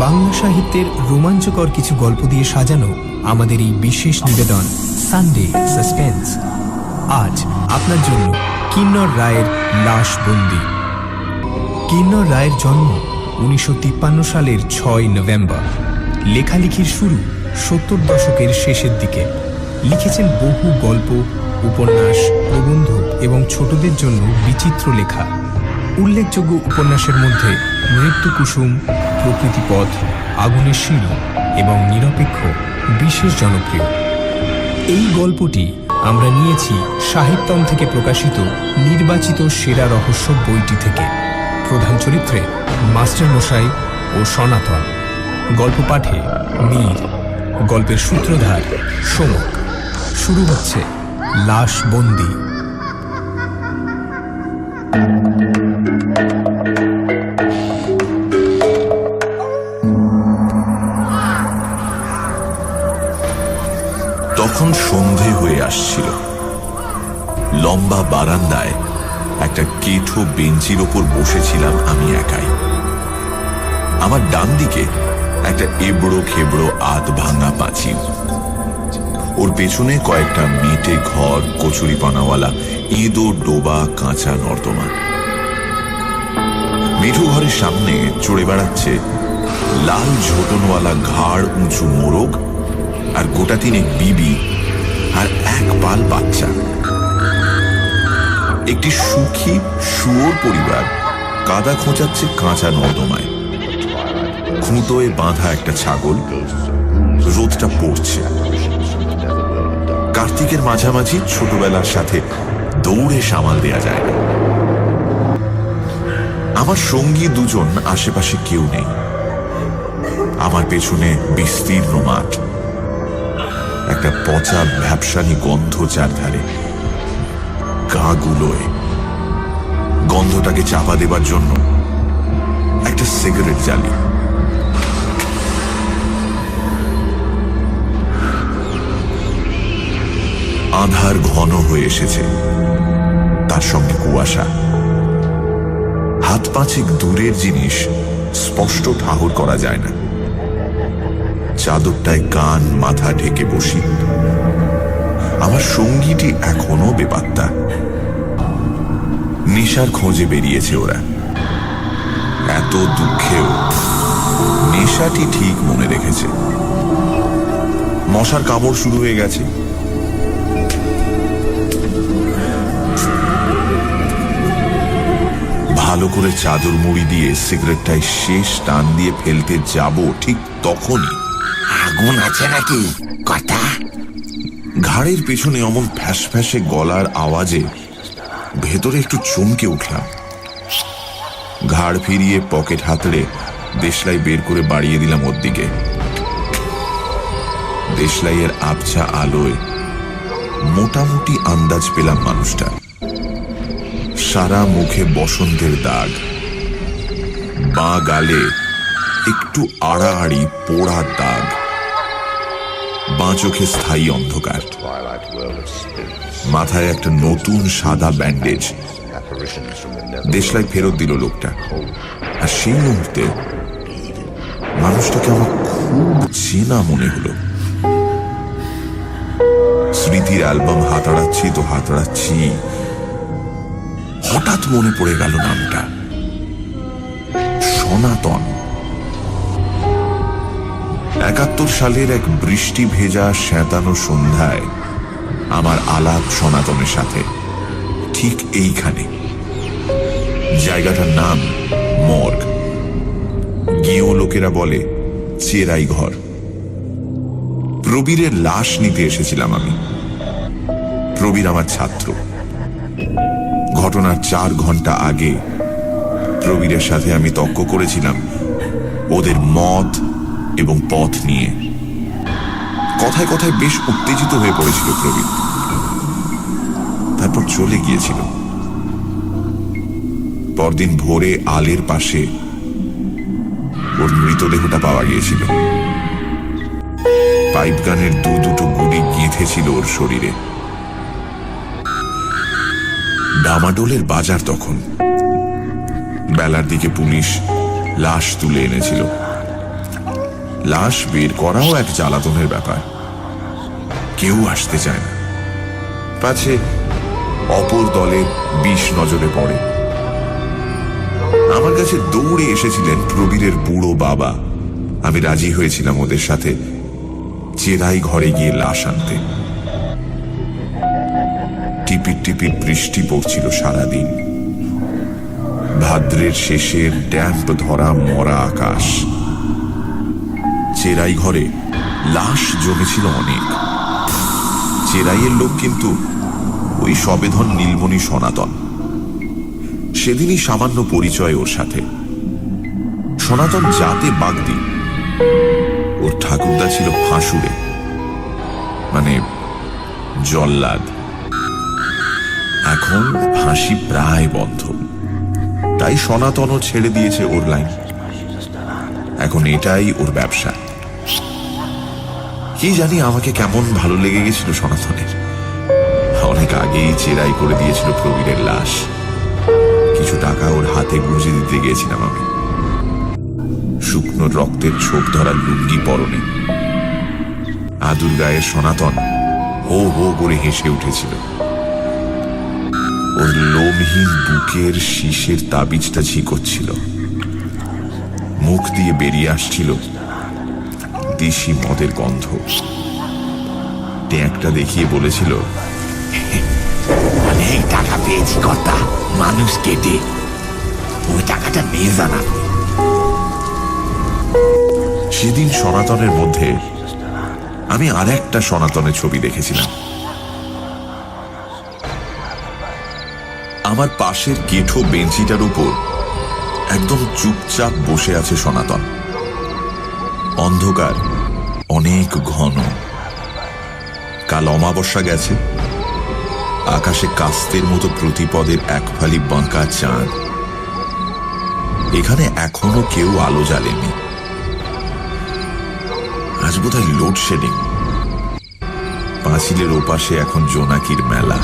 বাংলা সাহিত্যের রোমাঞ্চকর কিছু গল্প দিয়ে সাজানো আমাদের এই বিশেষ নিবেদন সানডে সাসপেন্স। আজ আপনার জন্য কিন্নর রায়ের লাশ বন্দি। কিন্নর রায়ের জন্ম 1953 সালের 6 নভেম্বর। লেখালেখির শুরু 70 দশকের শেষের দিকে। লিখেছেন বহু গল্প, উপন্যাস, প্রবন্ধ এবং ছোটদের জন্য বিচিত্র লেখা। উল্লেখযোগ্য উপন্যাসের মধ্যে মৃত্যু কুসুম, প্রকৃতিপথ, আগুনের সিঁড়ি এবং নিরপেক্ষ বিশেষ জনপ্রিয়। এই গল্পটি আমরা নিয়েছি সাহিত্যম থেকে প্রকাশিত নির্বাচিত সেরা রহস্য বইটি থেকে। প্রধান চরিত্রে মাস্টারমশাই ও সনাতন। গল্প পাঠে মীর। গল্পের সূত্রধার সোমক। শুরু হচ্ছে লাশ বন্দি। তখন সন্ধে হয়ে আসছিল। লম্বা বারান্দায় একটা কেঠো বেঞ্চির ওপর বসেছিলাম আমি একাই। আমার ডান দিকে একটা এবড়ো খেবড়ো আধ ভাঙা পাঁচিল, ওর পেছনে কয়েকটা মেটে ঘর, কচুরি পানাওয়ালা এঁদো ডোবা কাঁচা নর্দমা। মেঠো ঘরের সামনে চড়ে বেড়াচ্ছে লাল ঝোটনওয়ালা ঘাড় উঁচু মোরগ আর গোটা তিনেক বিবি আর এক পাল বাচ্চা। একটি সুখী শুয়োর পরিবার কাদা খোঁচাচ্ছে কাঁচা নর্দমায়। খুঁটোয় বাঁধা একটা ছাগল। রোদটা পড়ছে। কার্তিকের মাঝামাঝি ছোটবেলার সাথে দৌড়ে সামাল দেয়া যায় না। আমার সঙ্গী দুজন আশেপাশে কেউ নেই। আমার পেছনে বিস্তীর্ণ মাঠ, একটা পচা ভ্যাপসানি গন্ধ চারধারে। গা গুলোয়। গন্ধটাকে চাপা দেবার জন্য একটা সিগারেট জ্বালি। আঁধার ঘন হয়ে এসেছে, তার সঙ্গে কুয়াশা। হাত পাঁচেক দূরের জিনিস স্পষ্ট ঠাহর করা যায় না। চাদরটায় কান মাথা ঢেকে বসি। আমার সঙ্গীটি এখনো বেপাত্তা। নেশার খোঁজে বেরিয়েছে ওরা। এত দুঃখেও নেশাটি ঠিক মনে রেখেছে। মশার কামড় শুরু হয়ে গেছে। ভালো করে চাদর মুড়ি দিয়ে সিগারেটটায় শেষ টান দিয়ে ফেলতে যাব, ঠিক তখনই আগুন আছে নাকি কথা? ঘাড়ের পেছনে অমন ফ্যাস ফ্যাসে গলার আওয়াজে ভেতরে একটু চমকে উঠলাম। ঘাড় ফিরিয়ে পকেট হাতড়ে দেশলাই বের করে বাড়িয়ে দিলাম ওর দিকে। দেশলাইয়ের আবছা আলোয় মোটামুটি আন্দাজ পেলাম মানুষটা। সারা মুখে বসন্তের দাগ, বাঁ গালে একটু আড়াআড়ি পোড়া দাগ, বাঁ চোখে স্থায়ী অন্ধকার, মাথায় একটা নতুন সাদা ব্যান্ডেজ। দেশলাই ফেরত দিল লোকটা। আর সেই মুহূর্তে মানুষটাকে আমার খুব চেনা মনে হলো। স্মৃতির অ্যালবাম হাতাড়াচ্ছি তো হাতাড়াচ্ছি, হঠাৎ মনে পড়ে গেল নামটা, সনাতন। 71 সালের এক বৃষ্টি ভেজা শ্যাতানো সন্ধ্যায় আমার আলাপ সনাতনের সাথে, ঠিক এইখানে। জায়গাটার নাম মর্গ। গেঁয়ো লোকেরা বলে চেরাই ঘর। প্রবীরের লাশ নিতে এসেছিলাম আমি। প্রবীর আমার ছাত্র। ঘটনার 4 ঘন্টা আগে প্রবীরের সাথে আমি তর্ক করেছিলাম ওদের মত এবং পথ নিয়ে। কথায় কথায় বেশ উত্তেজিত হয়ে পড়েছিল প্রবীর। তারপর চলে গিয়েছিল। পরদিন ভোরে আলের পাশে ওর মৃতদেহটা পাওয়া গিয়েছিল। পাইপ গানের দুটো গুলি গেঁথেছিল ওর শরীরে। ডামাডোলের বাজার তখন। বেলার দিকে পুলিশ লাশ তুলে এনেছিল। লাশ বের করাও এক জ্বালাতনের ব্যাপার। কেউ আসতে চায় না, পাছে অপর দলের বিষ নজরে পড়ে। আমার কাছে দৌড়ে এসেছিলেন প্রবীরের বুড়ো বাবা। আমি রাজি হয়েছিলাম ওদের সাথে চেরাই ঘরে গিয়ে লাশ আনতে। টিপিট টিপিট বৃষ্টি পড়ছিল সারাদিন। ভাদ্রের শেষের ড্যাম্প ধরা মরা আকাশ। চেরাই ঘরে লাশ জমেছিল অনেক। চেরাইয়ের লোক কিন্তু ওই সবেধন নীলমণি সনাতন। সেদিনই সামান্য পরিচয় ওর সাথে। সনাতন জাতে বাগদি, ওর ঠাকুরদা ছিল ফাঁসুড়ে, মানে জল্লাদ। এখন ফাঁসি প্রায় বন্ধ, তাই সনাতনও ছেড়ে দিয়েছে ওর লাইন। এখন এটাই ওর ব্যবসা। কি জানি আমাকে কেমন ভালো লেগে গেছিল সনাতনের। অনেক আগেই চেরাই করে দিয়েছিল প্রবীরের লাশ। কিছু টাকা ওর হাতে গুঁজে দিতে গিয়েছিলাম আমি। শুকনো রক্তের ছোপ ধরা লুঙ্গি পরনে আদুর গায়ের সনাতন হো হো করে হেসে উঠেছিল। ওর লোমহীন বুকের শীষের তাবিজটা ঝিকোচ্ছিল। মুখ দিয়ে বেরিয়ে আসছিল দেশি মদের গন্ধ। ট্যাঁকটা দেখিয়ে বলেছিল, অনেক টাকা পেয়েছি কর্তা, মানুষ কেটে। ওই টাকাটা নিয়ে জানা। সেদিন সনাতনের মধ্যে আমি আর একটা সনাতনের ছবি দেখেছিলাম। আমার পাশের গেঠো বেঞ্চিটার উপর একদম চুপচাপ বসে আছে সনাতন। অন্ধকার অনেক ঘন। কাল অমাবস্যা গেছে। আকাশে কাস্তের মতো প্রতিপদের এক ফালি বাঁকা চাঁদ। এখানে এখনো কেউ আলো জ্বালেনি। আজ বোধহয় লোডশেডিং। পাঁচিলের ওপাশে এখন জোনাকির মেলা।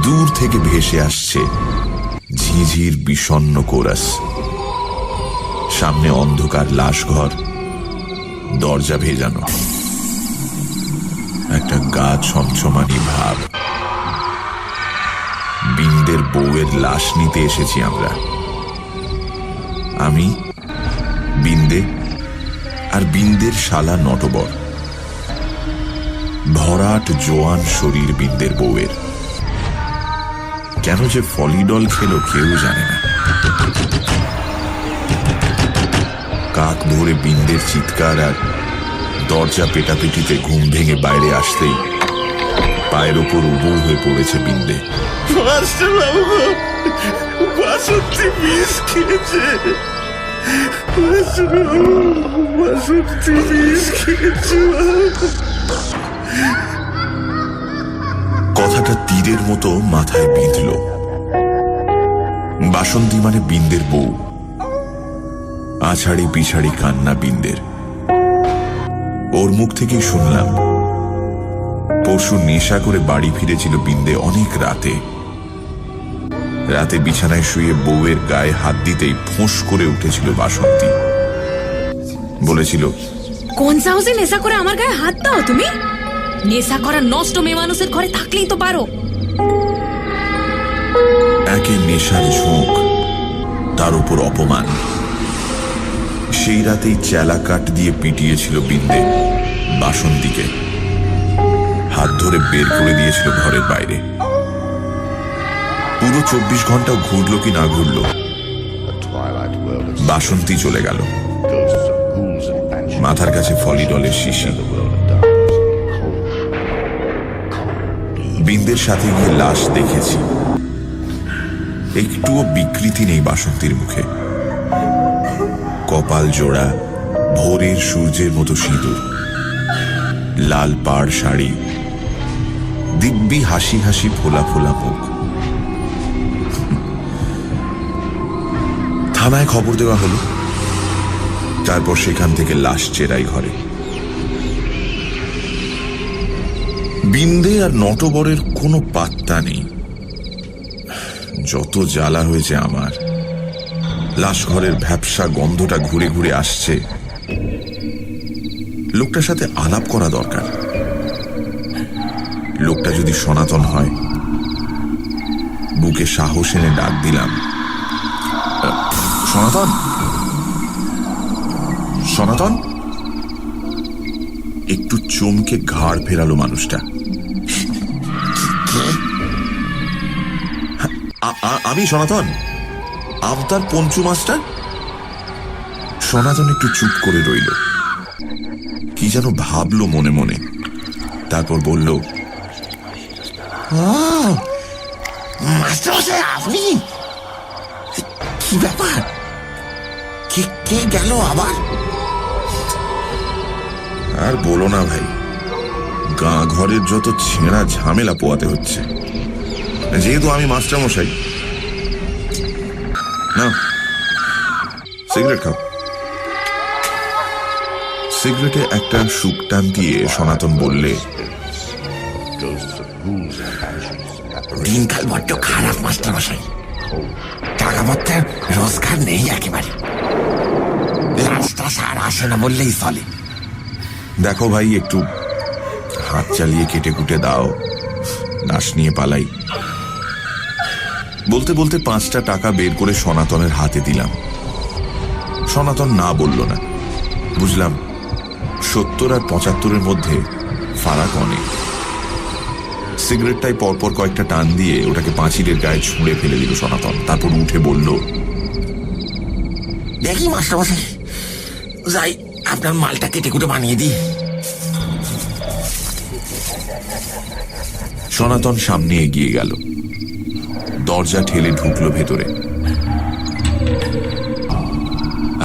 দূর থেকে ভেসে আসছে ঝিঝির বিষণ্ণ কোরাস। সামনে অন্ধকার লাশঘর, দরজা ভেজানো, একটা গা ছমছমানি ভাব। বিন্দের বউয়ের লাশ নিতে এসেছি আমরা। আমি, বিন্দে আর বিন্দের শালা নটবর। ভরাট জোয়ান শরীর বিন্দের বউয়ের। কেন যে ফলিডল খেলো কেউ জানে না। কাক ভরে বিন্দের চিৎকার আর দরজা পেটাপিটিতে ঘুম ভেঙে বাইরে আসতেই পায়ের ওপর উবুড় হয়ে পড়েছে বিন্দে। বাসন্তী বিষ খেয়েছে, বাসন্তী বিষ খেয়েছে। কথাটা তীরের মতো মাথায় বিঁধল। বাসন্তী মানে বিন্দের বউ। আছাড়ি পিছাড়ি কান্না বিন্দের। ওর মুখ থেকেই শুনলাম পরশু নেশা করে বাড়ি ফিরেছিল বিন্দে অনেক রাতে। রাতে বিছানায় শুয়ে বউয়ের গায়ে হাত দিতেই ফোঁস করে উঠেছিল বাসন্তী। বলেছিল, কোন সাহসে নেশা করে আমার গায়ে হাত দাও তুমি? নেশা করা নষ্ট মেয়ে মানুষের ঘরে থাকলেই তো পারো। একে নেশার ঝোঁক, তার উপর অপমান। সেই রাতেই চেলা কাঠ দিয়ে পিটিয়েছিল বিন্দে বাসন্তীকে। হাত ধরে বের করে দিয়েছিল ঘরের বাইরে। পুরো 24 ঘন্টাও ঘুরল কি না ঘুরল, বাসন্তী চলে গেল। মাথার কাছে ফলিডলের শিশি। বিন্দের সাথে গিয়ে লাশ দেখেছি। একটুও বিকৃতি নেই বাসন্তীর মুখে। কপাল জোড়া, ভোরের সূর্যের মতো সিঁদুর, লাল পাড় শাড়ি, দিব্যি হাসি হাসি ফোলা ফোলা মুখ। থানায় খবর দেওয়া হলো। তারপর সেখান থেকে লাশ চেরাই ঘরে। বিন্দে আর নটবরের কোনো পাত্তা নেই। যত জ্বালা হয়েছে আমার। লাশ ঘরের ভ্যাপসা গন্ধটা ঘুরে ঘুরে আসছে। লোকটার সাথে আলাপ করা দরকার। লোকটা যদি সনাতন হয়। বুকে সাহস এনে ডাক দিলাম, সনাতন, সনাতন। একটু চমকে ঘাড় ফেরালো মানুষটা। আমি সনাতন, আবতার পঞ্চু মাস্টার। সনাতন একটু চুপ করে রইল, কি যেন ভাবলো মনে মনে। তারপর বলল, মাস্টারমশাই, আপনি? কি ব্যাপার? কে গেল আবার? আর বলো না ভাই, গাঁ ঘরের যত ছেঁড়া ঝামেলা পোয়াতে হচ্ছে। যেহেতু আমি মাস্টার মশাই, না সিগারেট খাও। সিগারেটে একটা শুকটান দিয়ে সনাতন বললে, দিনকাল বড্ড খারাপ মাস্টারমশাই। টাকা পত্রের রোজগার নেই একেবারে। লাশটা সার আসে না বললেই চলে। দেখো ভাই, একটু হাত চালিয়ে কেটে কুটে দাও, লাশ নিয়ে পালাই। বলতে বলতে 5টা টাকা বের করে সনাতনের হাতে দিলাম। সনাতন না বলল না। বুঝলাম 70 আর 75-এর মধ্যে ফারাক অনেক। সিগারেটটাই পরপর কয়েকটা টান দিয়ে ওটাকে পাঁচিলের গায়ে ছুঁড়ে ফেলে দিল সনাতন। তারপর উঠে বলল, দেখি মাস্টারমশাই, যাই আপনার মালটা কেটে কুটে বানিয়ে দিই। সনাতন সামনে এগিয়ে গেল, দরজা ঠেলে ঢুকলো ভেতরে।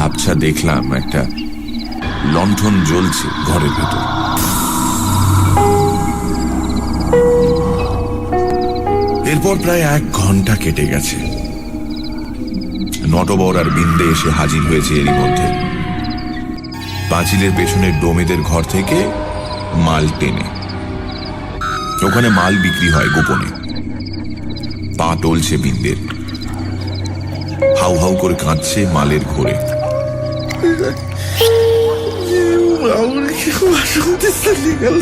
আবছা দেখলাম একটা লণ্ঠন জ্বলছে ঘরের ভেতর। এরপর প্রায় 1 ঘন্টা কেটে গেছে। নটবর আর বিন্দে এসে হাজির হয়েছে এরই মধ্যে। পাঁচিলের পেছনের ডোমেদের ঘর থেকে মাল টেনে। ওখানে মাল বিক্রি হয় গোপনে। পা টলছে বিন্দের, হাউ হাউ করে কাঁদছে মালের ঘোরে। বাসন্তী চলে গেল।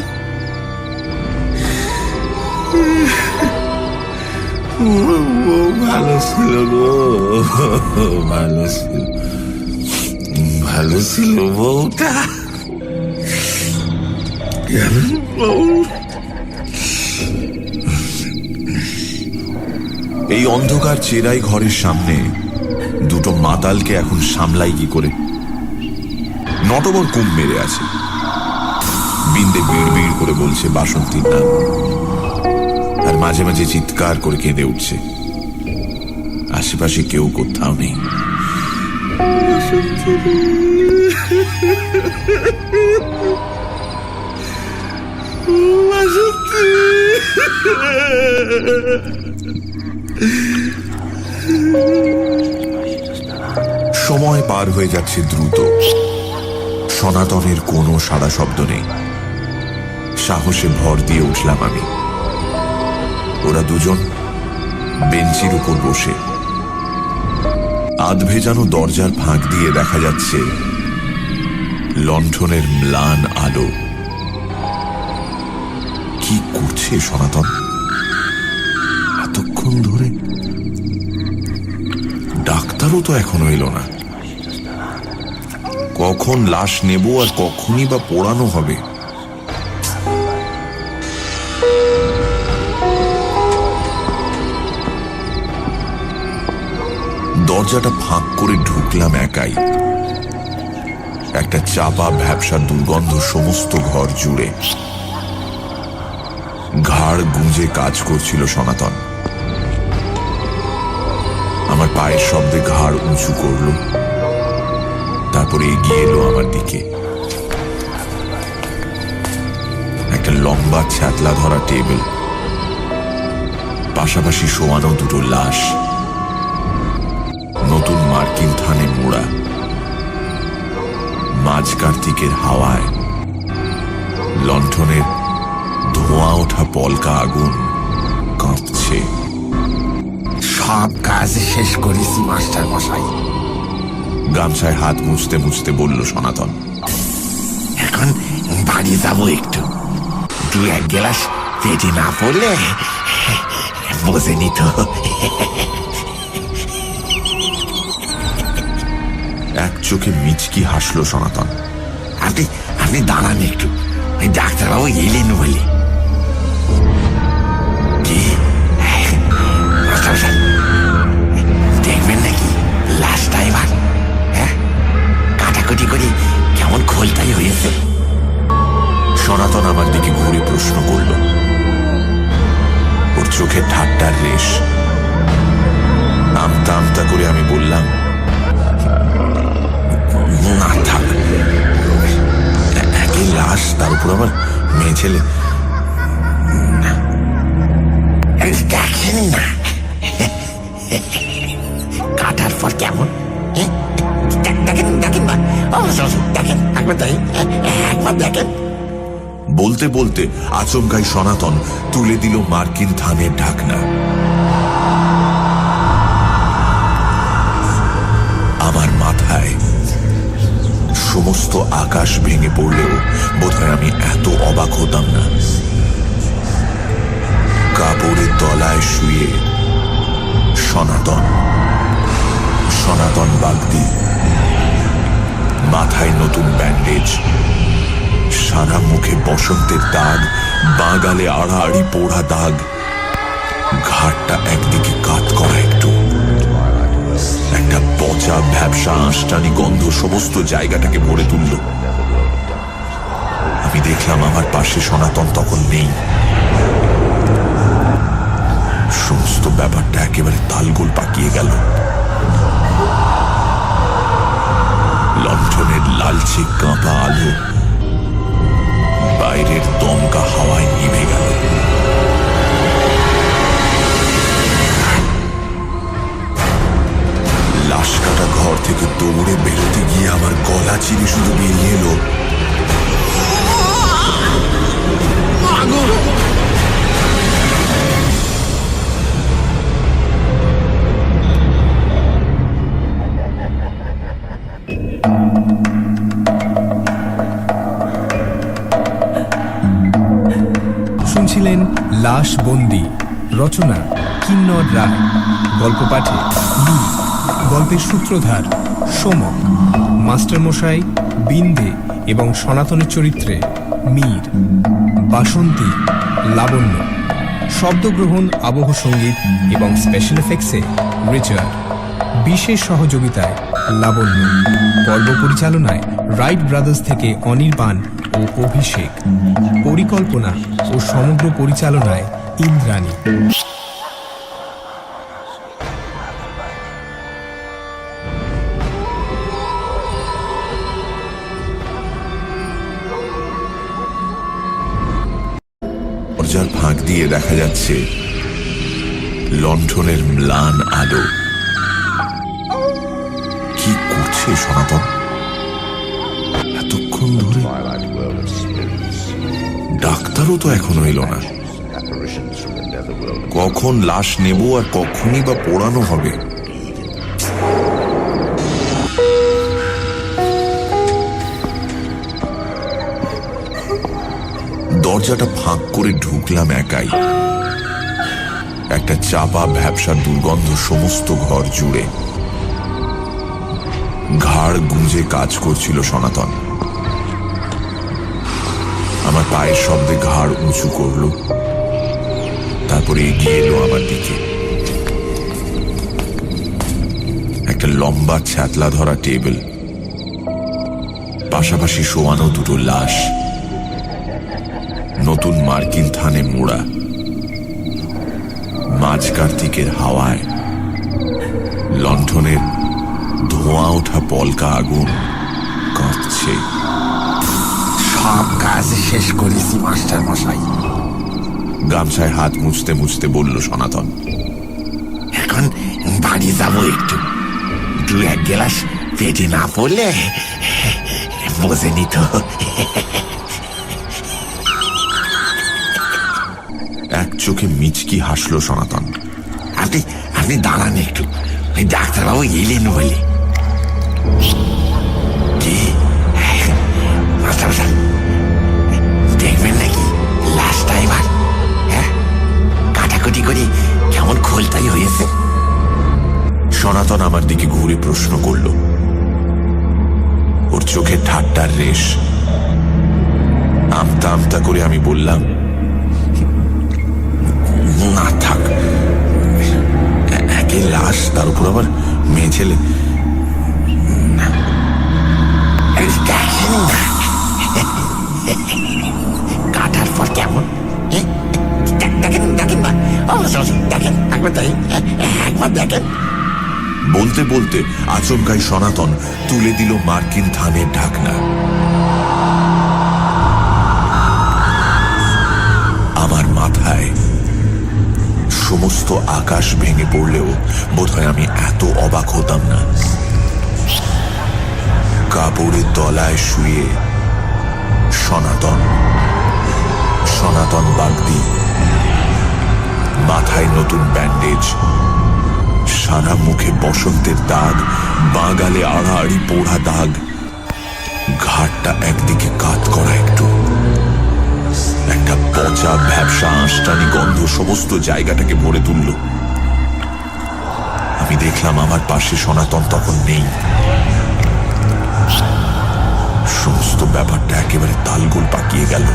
ভালো ছিল গো, ভালো ছিল, ভালো ছিল বউটা। এই অন্ধকার চেরাই ঘরের সামনে দুটো মাতালকে এখন সামলাই কি করে? নটবর কুম মেরে আছে। বিন্দে বিড় বিড় করে বলছে বাসন্তীর নাম, আর মাঝে মাঝে চিৎকার করে কেঁদে উঠছে। আশেপাশে কেউ কোথাও নেই। সময় পার হয়ে যাচ্ছে দ্রুত। সনাতনের কোনো সাড়া শব্দ নেই। সাহসে ভর দিয়ে উঠলাম আমি। ওরা দুজন বেঞ্চির উপর বসে। আধ ভেজানো দরজার ফাঁক দিয়ে দেখা যাচ্ছে লণ্ঠনের ম্লান আলো। কি করছে সনাতন এতক্ষণ ধরে? ডাক্তারও তো এখনো এলো না। কখন লাশ নেব আর কখনই বা পোড়ানো হবে? দরজাটা ফাঁক করে ঢুকলাম একাই। একটা চাপা ভ্যাপসা দুর্গন্ধ সমস্ত ঘর জুড়ে। ঘাড় গুঁজে কাজ করছিল সনাতন। আমার পায়ের শব্দে ঘাড় উঁচু করল, তারপরে এগিয়ে এলো আমার দিকে। একটা লম্বা ছ্যাতলা ধরা টেবিল, পাশাপাশি শোয়ানো দুটো লাশ, নতুন মার্কিন থানে মোড়া। মাঝ কার্তিকের হাওয়ায় লণ্ঠনের ধোঁয়া ওঠা পলকা আগুন কাঁপছে। সব কাজ শেষ করেছি মাস্টার মশাই। গামছায় হাত মুছতে মুছতে বলল সনাতন। এখন বাড়ি যাবো একটু, দু এক গ্লাস পেটে না পড়লে বোঝে নিত। এক চোখে মিচকি হাসলো সনাতন। আপনি আপনি দাঁড়ান একটু, ওই ডাক্তারবাবু এলেন বলে। কি মাস্টারমশাই, দেখবেন নাকি লাশটা এবার? হ্যাঁ, কাটাকুটি করে কেমন খোলতাই হয়েছে। সনাতন আমার দিকে ঘুরে প্রশ্ন করল। ওর চোখে ঠাট্টার রেশ। আমতা আমতা করে আমি বললাম, না থাক, একই লাশ, তার উপর আবার মেয়ে ছেলে। দেখেন না কাটার পর কেমন, দেখেন দেখেন না, দেখেন একবার, একবার দেখেন। বলতে বলতে আচমকাই সনাতন তুলে দিল মার্কিন থানের ঢাকনা। আমার মাথায় সমস্ত আকাশ ভেঙে পড়লেও বোধহয় আমি এত অবাক হতাম না। কাপড়ের তলায় শুয়ে সনাতন বাগদি, মাথায় নতুন ব্যান্ডেজ, সারা মুখে বসন্তের দাগ, বাঁ-গালে আড়াআড়ি পোড়া দাগ, ঘাটটা একদিকে কাত করা একটু, একটা পচা ভ্যাবসা আঁশটানি গন্ধ সমস্ত জায়গাটাকে ভরে তুলল। আমি দেখলাম আমার পাশে সনাতন তখন নেই। সমস্ত ব্যাপারটা একেবারে তালগোল পাকিয়ে গেল। লণ্ঠনের লালচে কাঁপা আলো বাইরের দমকা হাওয়ায় নিভে গেল। লাশ কাটা ঘর থেকে দৌড়ে বেরোতে গিয়ে আমার গলা চিরে শুধু বেরিয়ে এলো, শুনছিলেন লাশ বন্দি, রচনা কিন্নর রায়, গল্প পাঠে লি, গল্পের সূত্রধার সোমক, মাস্টারমশাই বিন্দে এবং সনাতনের চরিত্রে মীর, বাসন্তী, লাবণ্য, শব্দগ্রহণ, আবহ সঙ্গীত এবং স্পেশাল এফেক্টসে রিচার্ড, বিশেষ সহযোগিতায় লাবণ্য, পর্ব পরিচালনায় রাইট ব্রাদার্স থেকে অনির্বাণ ও অভিষেক, পরিকল্পনা ও সমগ্র পরিচালনায় ইন্দ্রাণী। দরজার ফাঁক দিয়ে দেখা যাচ্ছে লণ্ঠনের ম্লান আলো। কি করছে সনাতন এতক্ষণ ধরে? ডাক্তারও তো এখনো এলো না। কখন লাশ নেব আর কখনই বা পোড়ানো হবে? দরজাটা ফাঁক করে ঢুকলাম একাই। একটা চাপা ভ্যাবসার দুর্গন্ধ সমস্ত ঘর জুড়ে। ঘাড় গুঁজে কাজ করছিল সনাতন। আমার পায়ের শব্দে ঘাড় উঁচু করল, তারপরে এগিয়ে এলো আমার দিকে। একটা লম্বা ছ্যাতলা ধরা টেবিল, পাশাপাশি শোয়ানো দুটো লাশ, নতুন মার্কিন থানে মোড়া। মাঝ কার্তিকের হাওয়ায় লণ্ঠনের ধোঁয়া ওঠা পলকা আগুন কাঁপছে। সব কাজ শেষ করেছি মাস্টার মশাই। গামছায় হাত মুছতে মুছতে বলল সনাতন। এখন বাড়ি যাবো একটু, দু এক গ্লাস পেটে না পড়লে বোঝে নিত। এক চোখে মিচকি হাসলো সনাতন। আপনি আপনি দাঁড়ান একটু, ওই ডাক্তারবাবু এলেন বলে। কি মাস্টারমশাই, প্রশ্ন করল। ওর চোখে ঠাট্টার রেশ। আমতা আমতা করে আমি বললাম, না থাক, একে লাশ, তার উপর আবার মেয়ে ছেলে। কাটার পর কেমন দেখেন দেখেন না, দেখেন একবার দেখেন, একবার দেখেন। বলতে বলতে আচমকাই সনাতন তুলে দিল মার্কিন ধানের ঢাকনা। আমার মাথায় সমস্ত আকাশ ভেঙে পড়লেও বোধহয় আমি এত অবাক হতাম না। কাপড়ের তলায় শুয়ে সনাতন বাগদি, মাথায় নতুন ব্যান্ডেজ, সারা মুখে বসন্তের দাগ, বাঁগালে আড়াআড়ি পোড়া দাগ, ঘাটটা একদিকে কাত করা, একটু একটা পচা ভ্যাবসা আঁশটানি গন্ধ সমস্ত জায়গাটাকে ভরে তুলল। আমি দেখলাম আমার পাশে সনাতন তখন নেই। সমস্ত ব্যাপারটা একেবারে তালগোল পাকিয়ে গেল।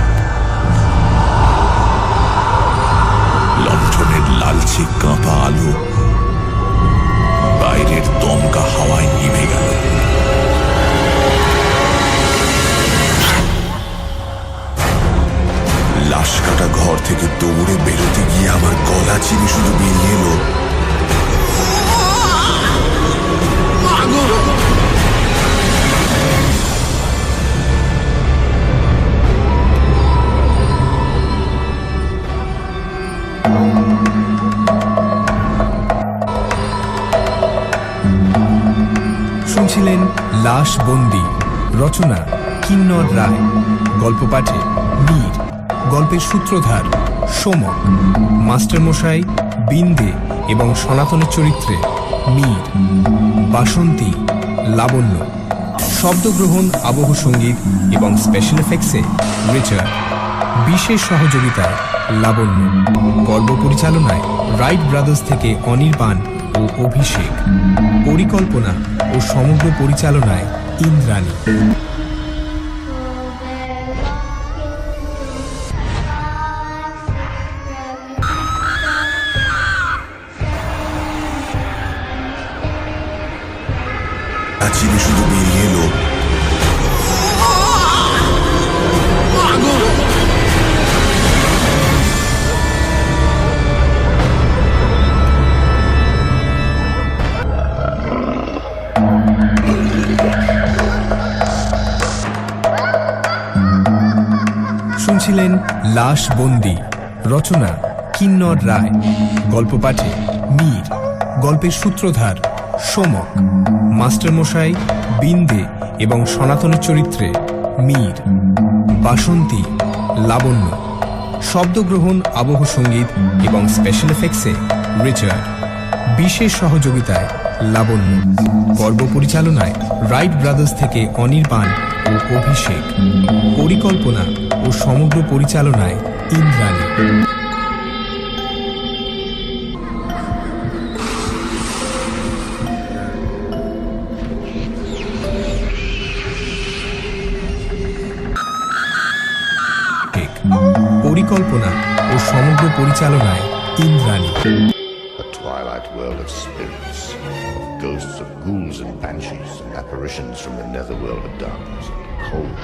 লণ্ঠনের লালচে কাঁপা আলো বাইরের দমকা হাওয়ায় নিভে গেল। লাশ কাটা ঘর থেকে দৌড়ে বেরোতে গিয়ে আমার গলা চিরে শুধু বেরিয়ে এলো, শুনছিলেন লাশ বন্দি, রচনা কিন্নর রায়, গল্প পাঠে মীর, গল্পের সূত্রধার সোমক, মাস্টারমশাই বিন্দে এবং সনাতনের চরিত্রে মীর, বাসন্তী লাবণ্য, শব্দগ্রহণ আবহ সঙ্গীত এবং স্পেশাল এফেক্টসে রিচার্ড, বিশেষ সহযোগিতায় লাবণ্য, পর্ব পরিচালনায় রাইট ব্রাদার্স থেকে অনির্বাণ ও অভিষেক, পরিকল্পনা ও সমগ্র পরিচালনায় ইন্দ্রাণী। চিনি শুধু বেরিয়ে এলো, শুনছিলেন লাশ বন্দি, রচনা কিন্নর রায়, গল্প পাঠে মীর, গল্পের সূত্রধার সোমক, মাস্টারমশাই বিন্দে এবং সনাতনের চরিত্রে মীর, বাসন্তী লাবণ্য, শব্দগ্রহণ আবহ সঙ্গীত এবং স্পেশাল এফেক্টসে রিচার্ড, বিশেষ সহযোগিতায় লাবণ্য, পর্ব পরিচালনায় রাইট ব্রাদার্স থেকে অনির্বাণ ও অভিষেক, পরিকল্পনা ও সমগ্র পরিচালনায় ইন্দ্রাণী। পরিকল্পনা ও সমগ্র পরিচালনায় Indrani. A twilight world of spirits, of ghosts of ghouls and banshees, and apparitions from the netherworld of darkness and cold.